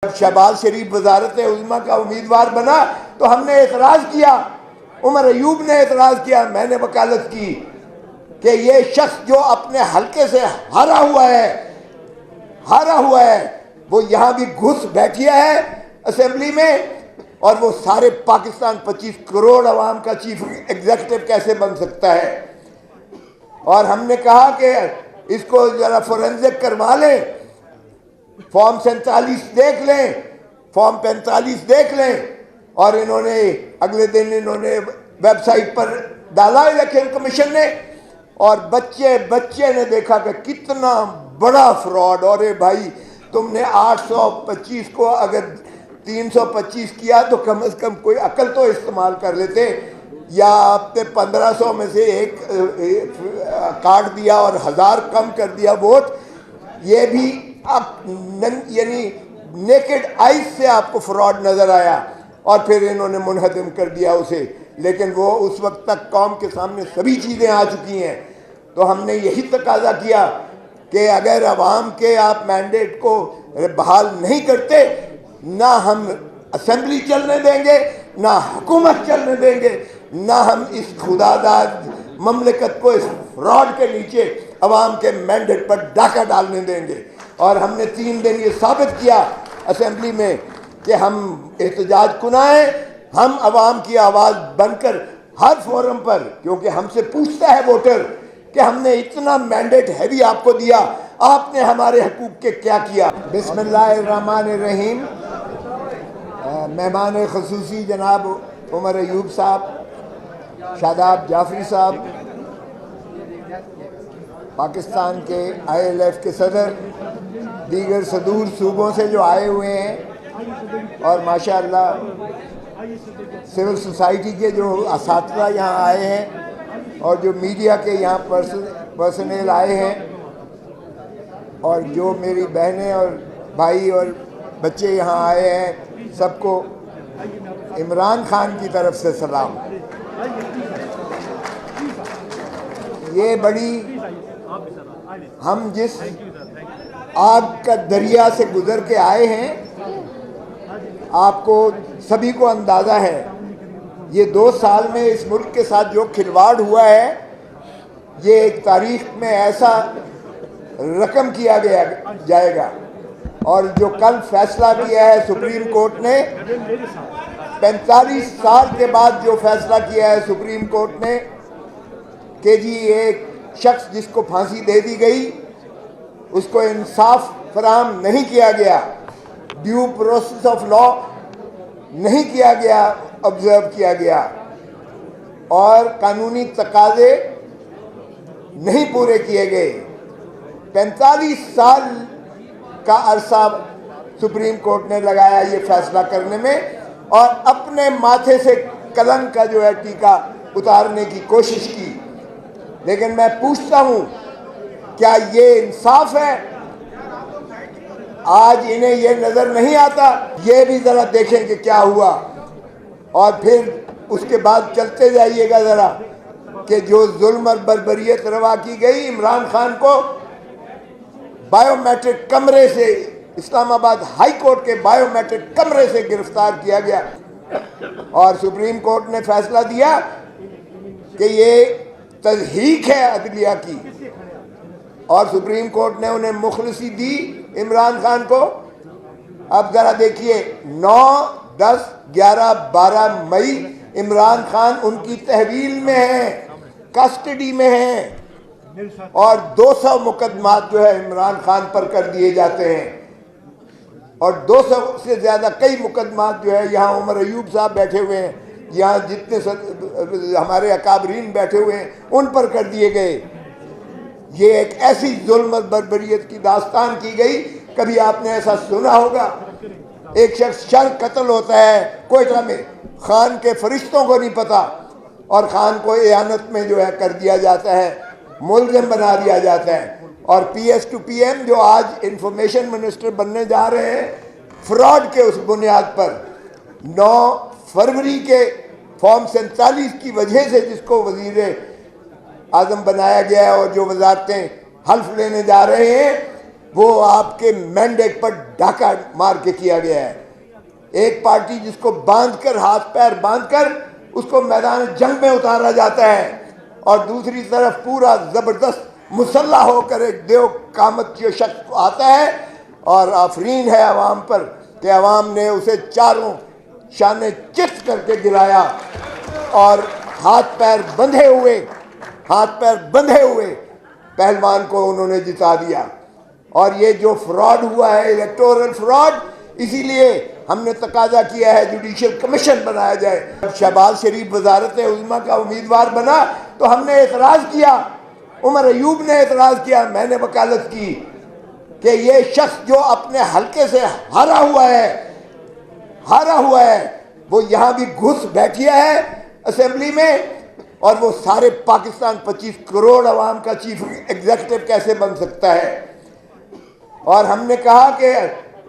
شہباز شریف وزارت عظمیٰ کا امیدوار بنا تو ہم نے اعتراض کیا، عمر ایوب نے اعتراض کیا، میں نے وکالت کی کہ یہ شخص جو اپنے حلقے سے ہارا ہوا ہے وہ یہاں بھی گھس بیٹھیا ہے اسمبلی میں، اور وہ سارے پاکستان 25 کروڑ عوام کا چیف ایگزیکٹو کیسے بن سکتا ہے؟ اور ہم نے کہا کہ اس کو ذرا فورنزک کروا لیں، فارم 47 دیکھ لیں، فارم 45 دیکھ لیں، اور انہوں نے اگلے دن ویب سائٹ پر ڈالا الیکشن کمیشن نے، اور بچے نے دیکھا کہ کتنا بڑا فراڈ، اور بھائی تم نے 825 کو اگر 325 کیا تو کم از کم کوئی عقل تو استعمال کر لیتے، یا آپ نے 1500 میں سے ایک کاٹ دیا اور 1000 کم کر دیا ووٹ، یہ بھی یعنی نیکڈ آئیز سے آپ کو فراڈ نظر آیا، اور پھر انہوں نے منہدم کر دیا اسے، لیکن وہ اس وقت تک قوم کے سامنے سبھی چیزیں آ چکی ہیں۔ تو ہم نے یہی تقاضا کیا کہ اگر عوام کے آپ مینڈیٹ کو بحال نہیں کرتے، نہ ہم اسمبلی چلنے دیں گے، نہ حکومت چلنے دیں گے، نہ ہم اس خداداد مملکت کو اس فراڈ کے نیچے عوام کے مینڈیٹ پر ڈاکہ ڈالنے دیں گے۔ اور ہم نے 3 دن یہ ثابت کیا اسمبلی میں کہ ہم احتجاج کنائیں، ہم عوام کی آواز بن کر ہر فورم پر، کیونکہ ہم سے پوچھتا ہے ووٹر کہ ہم نے اتنا مینڈیٹ ہیوی آپ کو دیا، آپ نے ہمارے حقوق کے کیا کیا؟ بسم اللہ الرحمن الرحیم۔ مہمان خصوصی جناب عمر ایوب صاحب، شاداب جعفری صاحب، پاکستان کے ILF کے صدر، دیگر صدور صوبوں سے جو آئے ہوئے ہیں، اور ماشاءاللہ سول سوسائٹی کے جو اساتذہ یہاں آئے ہیں، اور جو میڈیا کے یہاں پرسنل آئے ہیں، اور جو میری بہنیں اور بھائی اور بچے یہاں آئے ہیں، سب کو عمران خان کی طرف سے سلام۔ یہ بڑی ہم جس آگ کا دریا سے گزر کے آئے ہیں، آپ کو سبھی کو اندازہ ہے یہ 2 سال میں اس ملک کے ساتھ جو کھلواڑ ہوا ہے، یہ ایک تاریخ میں ایسا رقم کیا جائے گا۔ اور جو کل فیصلہ کیا ہے سپریم کورٹ نے، 45 سال کے بعد جو فیصلہ کیا ہے سپریم کورٹ نے کہ جی ایک شخص جس کو پھانسی دے دی گئی، اس کو انصاف فراہم نہیں کیا گیا، ڈیو پروسیس آف لا نہیں کیا گیا، آبزرو کیا گیا، اور قانونی تقاضے نہیں پورے کیے گئے۔ 45 سال کا عرصہ سپریم کورٹ نے لگایا یہ فیصلہ کرنے میں، اور اپنے ماتھے سے کلنک کا جو ہے ٹیکا اتارنے کی کوشش کی۔ لیکن میں پوچھتا ہوں، کیا یہ انصاف ہے؟ آج انہیں یہ نظر نہیں آتا؟ یہ بھی ذرا دیکھیں کہ کیا ہوا، اور پھر اس کے بعد چلتے جائیے گا ذرا کہ جو ظلم اور بربریت روا کی گئی، عمران خان کو بائیو میٹرک کمرے سے، اسلام آباد ہائی کورٹ کے بائیو میٹرک کمرے سے گرفتار کیا گیا، اور سپریم کورٹ نے فیصلہ دیا کہ یہ تضحیک ہے عدلیہ کی، اور سپریم کورٹ نے انہیں مخلصی دی عمران خان کو۔ اب ذرا دیکھیے 9، 10، 11، 12 مئی عمران خان ان کی تحویل میں ہیں، کسٹڈی میں ہیں، اور 200 مقدمات جو ہے عمران خان پر کر دیے جاتے ہیں، اور 200 سے زیادہ کئی مقدمات جو ہے یہاں عمر ایوب صاحب بیٹھے ہوئے ہیں، یہاں جتنے ہمارے اکابرین بیٹھے ہوئے ہیں ان پر کر دیے گئے۔ یہ ایک ایسی ظلم اور بربریت کی داستان کی گئی، کبھی آپ نے ایسا سنا ہوگا؟ ایک شخص شر قتل ہوتا ہے کوئٹہ میں، خان کے فرشتوں کو نہیں پتا، اور خان کو اعانت میں جو ہے کر دیا جاتا ہے، ملزم بنا دیا جاتا ہے، اور PS to PM جو آج انفارمیشن منسٹر بننے جا رہے ہیں، فراڈ کے اس بنیاد پر 9 فروری کے فارم 47 کی وجہ سے جس کو وزیر اعظم بنایا گیا ہے، اور جو وزارتیں حلف لینے جا رہے ہیں، وہ آپ کے مینڈیٹ پر ڈاکہ مار کے کیا گیا ہے۔ ایک پارٹی جس کو باندھ کر، ہاتھ پیر باندھ کر اس کو میدان جنگ میں اتارا جاتا ہے، اور دوسری طرف پورا زبردست مسلح ہو کر ایک دیو قامت جو شخص آتا ہے، اور آفرین ہے عوام پر کہ عوام نے اسے چاروں شانے چت کر کے گرایا، اور ہاتھ پیر بندھے ہوئے پہلوان کو انہوں نے جتا دیا۔ اور یہ جو فراڈ ہوا ہے، الیکٹورل فراڈ، اسی لیے ہم نے تقاضا کیا ہے جوڈیشل کمیشن بنایا جائے۔ جب شہباز شریف وزارت عظمیٰ کا امیدوار بنا تو ہم نے اعتراض کیا، عمر ایوب نے اعتراض کیا، میں نے وکالت کی کہ یہ شخص جو اپنے حلقے سے ہارا ہوا ہے وہ یہاں بھی گھس بیٹھیا ہے اسمبلی میں، اور وہ سارے پاکستان 25 کروڑ عوام کا چیف ایگزیکٹو کیسے بن سکتا ہے؟ اور ہم نے کہا کہ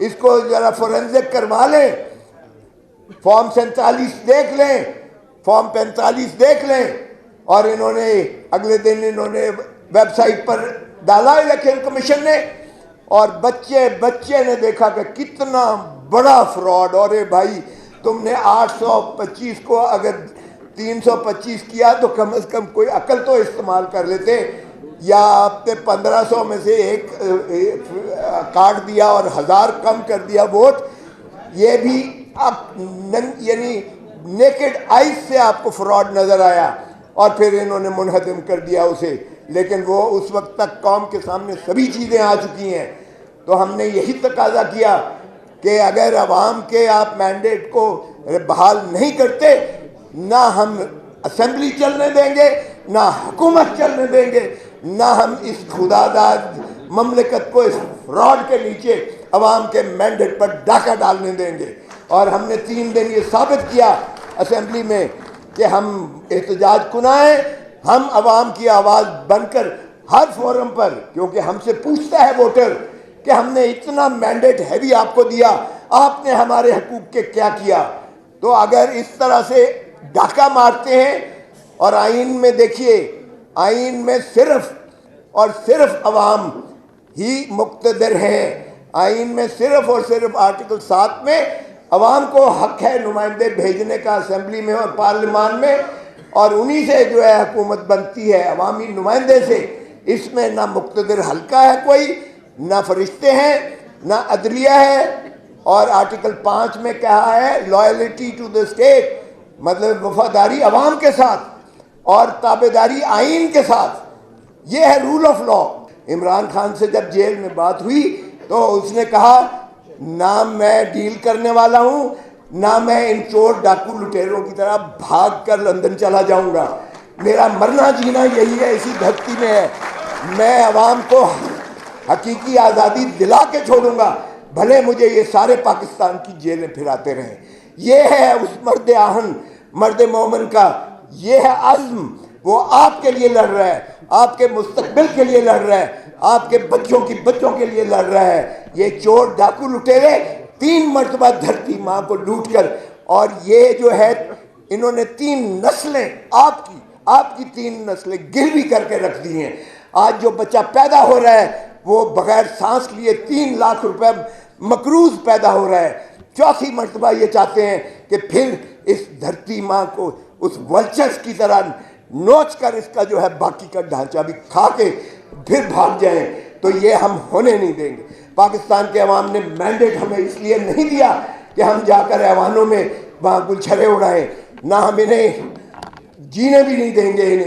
اس کو ذرا فورنزک کروا لیں، فارم 47 دیکھ لیں، فارم 45 دیکھ لیں، اور انہوں نے اگلے دن ویب سائٹ پر ڈالا الیکشن کمیشن نے، اور بچے نے دیکھا کہ کتنا بڑا فراڈ۔ اور بھائی تم نے 825 کو اگر 325 کیا تو کم از کم کوئی عقل تو استعمال کر لیتے، یا آپ نے 1500 میں سے ایک کاٹ دیا اور 1000 کم کر دیا ووٹ۔ یہ بھی یعنی نیکڈ آئیز سے آپ کو فراڈ نظر آیا، اور پھر انہوں نے منہدم کر دیا اسے، لیکن وہ اس وقت تک قوم کے سامنے سبھی چیزیں آ چکی ہیں۔ تو ہم نے یہی تقاضا کیا کہ اگر عوام کے آپ مینڈیٹ کو بحال نہیں کرتے، نہ ہم اسمبلی چلنے دیں گے، نہ حکومت چلنے دیں گے، نہ ہم اس خداداد مملکت کو اس فراڈ کے نیچے عوام کے مینڈیٹ پر ڈاکہ ڈالنے دیں گے۔ اور ہم نے 3 دن یہ ثابت کیا اسمبلی میں کہ ہم احتجاج کنائیں، ہم عوام کی آواز بن کر ہر فورم پر، کیونکہ ہم سے پوچھتا ہے ووٹر کہ ہم نے اتنا مینڈیٹ ہیوی آپ کو دیا، آپ نے ہمارے حقوق کے کیا کیا؟ تو اگر اس طرح سے ڈاکہ مارتے ہیں، اور آئین میں دیکھیے، آئین میں صرف اور صرف عوام ہی مقتدر ہیں، آئین میں صرف اور صرف آرٹیکل 7 میں عوام کو حق ہے نمائندے بھیجنے کا اسمبلی میں اور پارلیمان میں، اور انہی سے جو ہے حکومت بنتی ہے، عوامی نمائندے سے۔ اس میں نہ مقتدر حلقہ ہے کوئی، نہ فرشتے ہیں، نہ عدلیہ ہے۔ اور آرٹیکل 5 میں کہا ہے لائلٹی ٹو دی اسٹیٹ، مطلب وفاداری عوام کے ساتھ اور تابعداری آئین کے ساتھ، یہ ہے rule of law. Imran Khan سے جب جیل میں بات ہوئی تو اس نے کہا نہ میں ڈیل کرنے والا ہوں، نہ میں ان چور ڈاکو لٹیروں کی طرح بھاگ کر لندن چلا جاؤں گا، میرا مرنا جینا یہی ہے، اسی دھرتی میں ہے، میں عوام کو حقیقی آزادی دلا کے چھوڑوں گا، بھلے مجھے یہ سارے پاکستان کی جیلیں پھراتے رہیں۔ یہ ہے اس مرد آہن، مرد مومن کا یہ ہے عزم، وہ آپ کے لیے لڑ رہا ہے، آپ کے مستقبل کے لیے لڑ رہا ہے، آپ کے بچوں کے لیے لڑ رہا ہے۔ یہ چور ڈاکو لٹیرے 3 مرتبہ دھرتی ماں کو لوٹ کر، اور یہ جو ہے انہوں نے 3 نسلیں آپ کی 3 نسلیں گروی کر کے رکھ دی ہیں۔ آج جو بچہ پیدا ہو رہا ہے وہ بغیر سانس لیے 3 لاکھ روپے مقروض پیدا ہو رہا ہے۔ 4تھی مرتبہ یہ چاہتے ہیں کہ پھر اس دھرتی ماں کو اس ولچرز کی طرح نوچ کر اس کا جو ہے باقی کا ڈھانچہ بھی کھا کے پھر بھاگ جائیں، تو یہ ہم ہونے نہیں دیں گے۔ پاکستان کے عوام نے مینڈیٹ ہمیں اس لیے نہیں دیا کہ ہم جا کر ایوانوں میں وہاں گلچھرے اڑائیں، نہ ہم انہیں جینے بھی نہیں دیں گے انہیں۔